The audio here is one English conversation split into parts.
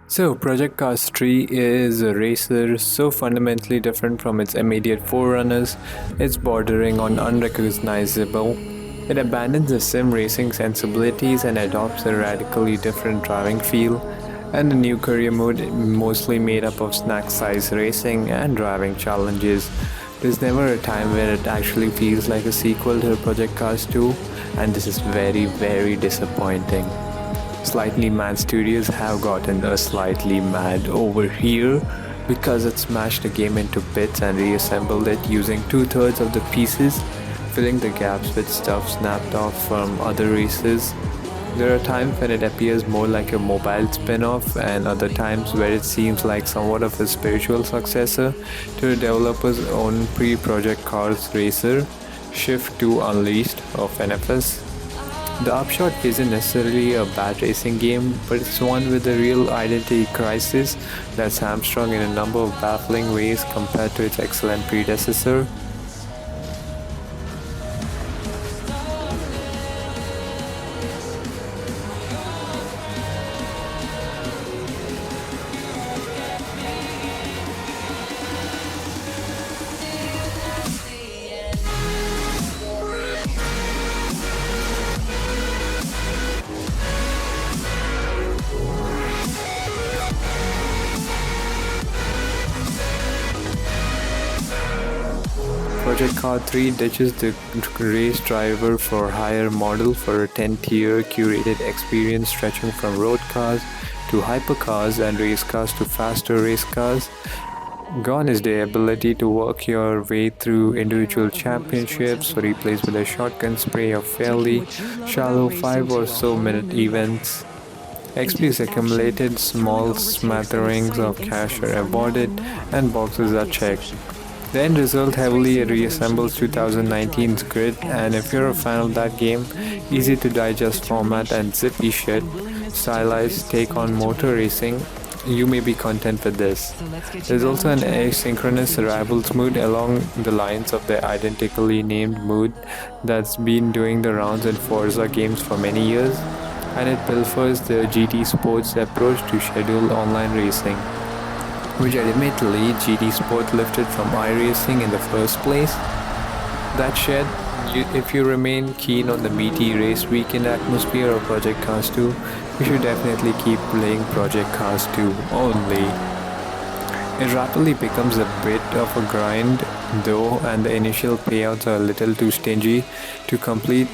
So, Project Cars 3 is a racer so fundamentally different from its immediate forerunners, it's bordering on unrecognizable. It abandons the sim racing sensibilities and adopts a radically different driving feel, and a new career mode mostly made up of snack size racing and driving challenges. There's never a time where it actually feels like a sequel to Project Cars 2, and this is very disappointing. Slightly Mad Studios have gotten a slightly mad over here because it smashed the game into bits and reassembled it using two-thirds of the pieces, filling the gaps with stuff snapped off from other races. There are times when it appears more like a mobile spin off, and other times where it seems like somewhat of a spiritual successor to the developer's own pre Project Cars racer, Shift 2 Unleashed of NFS. The upshot isn't necessarily a bad racing game, but it's one with a real identity crisis that's hamstrung in a number of baffling ways compared to its excellent predecessor. Project Car 3 ditches the race driver for hire model for a 10-tier curated experience stretching from road cars to hypercars and race cars to faster race cars. Gone is the ability to work your way through individual championships, replaced with a shotgun spray of fairly shallow 5 or so minute events. XP is accumulated, small smatterings of cash are awarded, and boxes are checked. The end result heavily reassembles 2019's grid, and if you're a fan of that game, easy to digest format and zippy shit, stylized take on motor racing, you may be content with this. There's also an asynchronous rivals mood along the lines of the identically named mood that's been doing the rounds in Forza games for many years, and it pilfers the GT Sports approach to scheduled online racing, which ultimately GT Sport lifted from iRacing in the first place. That said, if you remain keen on the meaty race weekend atmosphere of Project Cars 2, you should definitely keep playing Project Cars 2 only. It rapidly becomes a bit of a grind though, and the initial payouts are a little too stingy to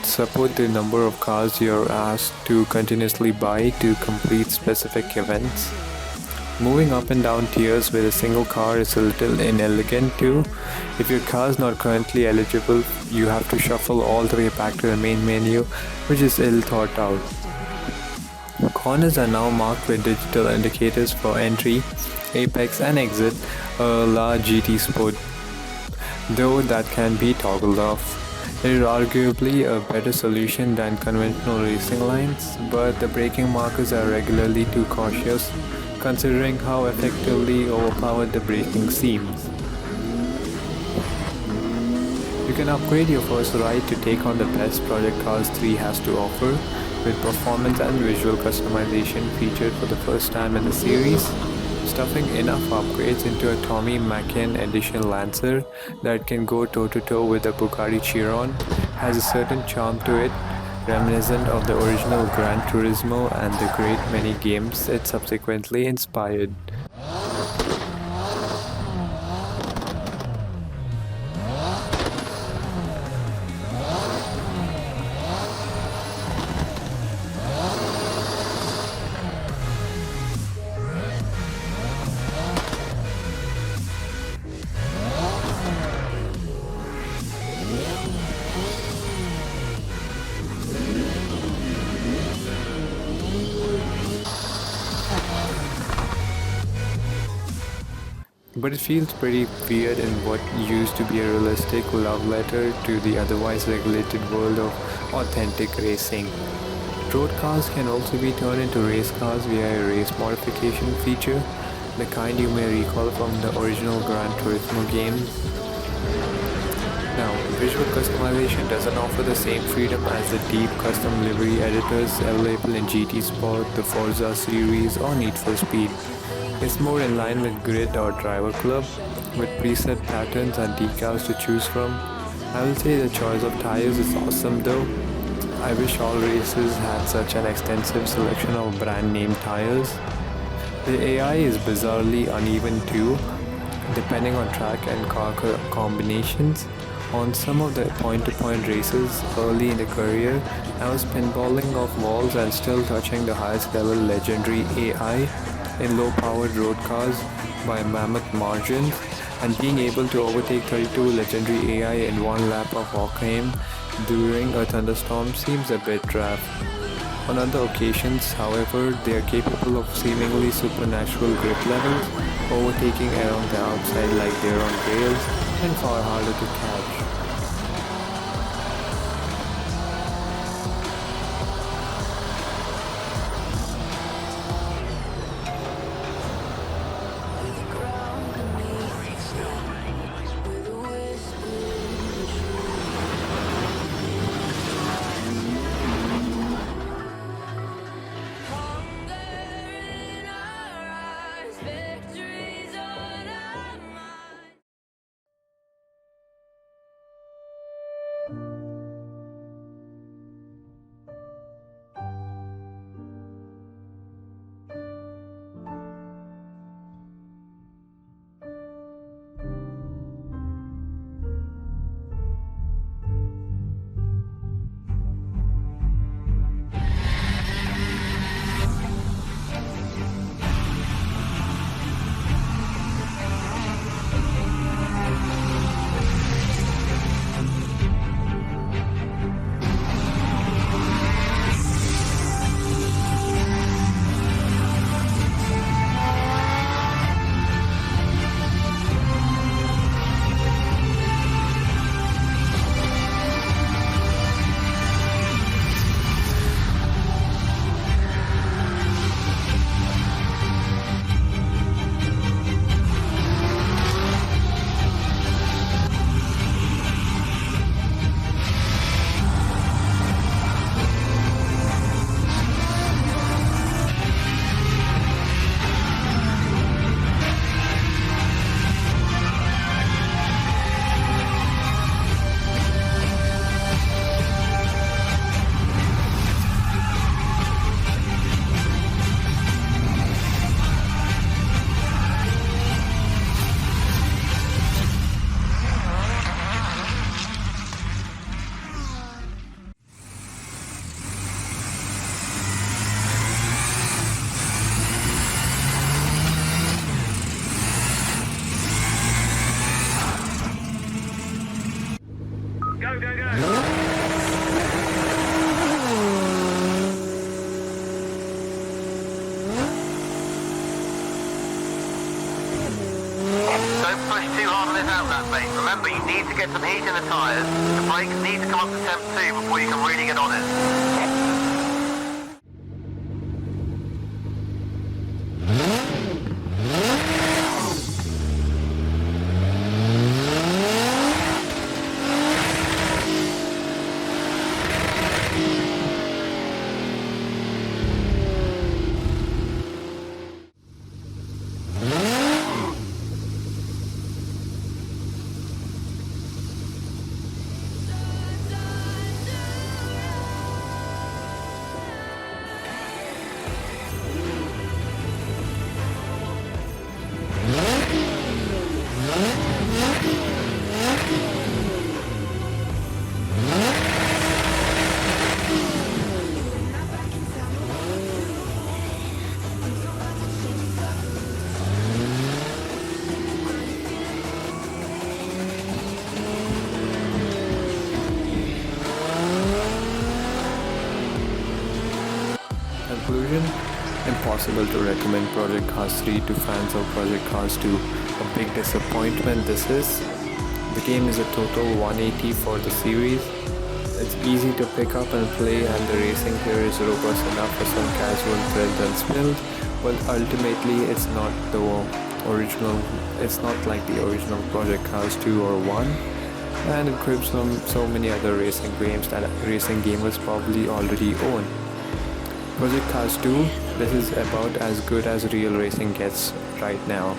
support the number of cars you're asked to continuously buy to complete specific events. Moving up and down tiers with a single car is a little inelegant too. If your car is not currently eligible, you have to shuffle all the way back to the main menu, which is ill thought out. Corners are now marked with digital indicators for entry, apex and exit, a la GT Sport, though that can be toggled off. It is arguably a better solution than conventional racing lines, but the braking markers are regularly too cautious considering how effectively overpowered the braking seems. You can upgrade your first ride to take on the best Project Cars 3 has to offer, with performance and visual customization featured for the first time in the series. Stuffing enough upgrades into a Tommy Makin edition Lancer that can go toe-to-toe with the Bugatti Chiron has a certain charm to it, reminiscent of the original Gran Turismo and the great many games it subsequently inspired. But it feels pretty weird in what used to be a realistic love letter to the otherwise regulated world of authentic racing. Road cars can also be turned into race cars via a race modification feature, the kind you may recall from the original Gran Turismo games. Now, visual customization doesn't offer the same freedom as the deep custom livery editors available in GT Sport, the Forza series, or Need for Speed. It's more in line with Grid or Driver Club, with preset patterns and decals to choose from. I will say the choice of tires is awesome though. I wish all races had such an extensive selection of brand name tires. The AI is bizarrely uneven too, depending on track and car combinations. On some of the point-to-point races early in the career, I was pinballing off walls and still touching the highest level legendary AI in low-powered road cars by mammoth margins, and being able to overtake 32 legendary AI in one lap of Hockenheim during a thunderstorm seems a bit drab. On other occasions, however, they are capable of seemingly supernatural grip levels, overtaking around the outside like they're on rails and far harder to catch. Don't push too hard on this outlet, mate. Remember, you need to get some heat in the tyres. The brakes need to come up to temp 2 before you can really get on it. Conclusion: impossible to recommend Project Cars 3 to fans of Project Cars 2. A big disappointment this is. The game is a total 180 for the series. It's easy to pick up and play, and the racing here is robust enough for some casual thrills and spills, but ultimately it's not the original. It's not like the original Project Cars 2 or 1. and equips so many other racing games that racing gamers probably already own. Project Cars 2, this is about as good as real racing gets right now.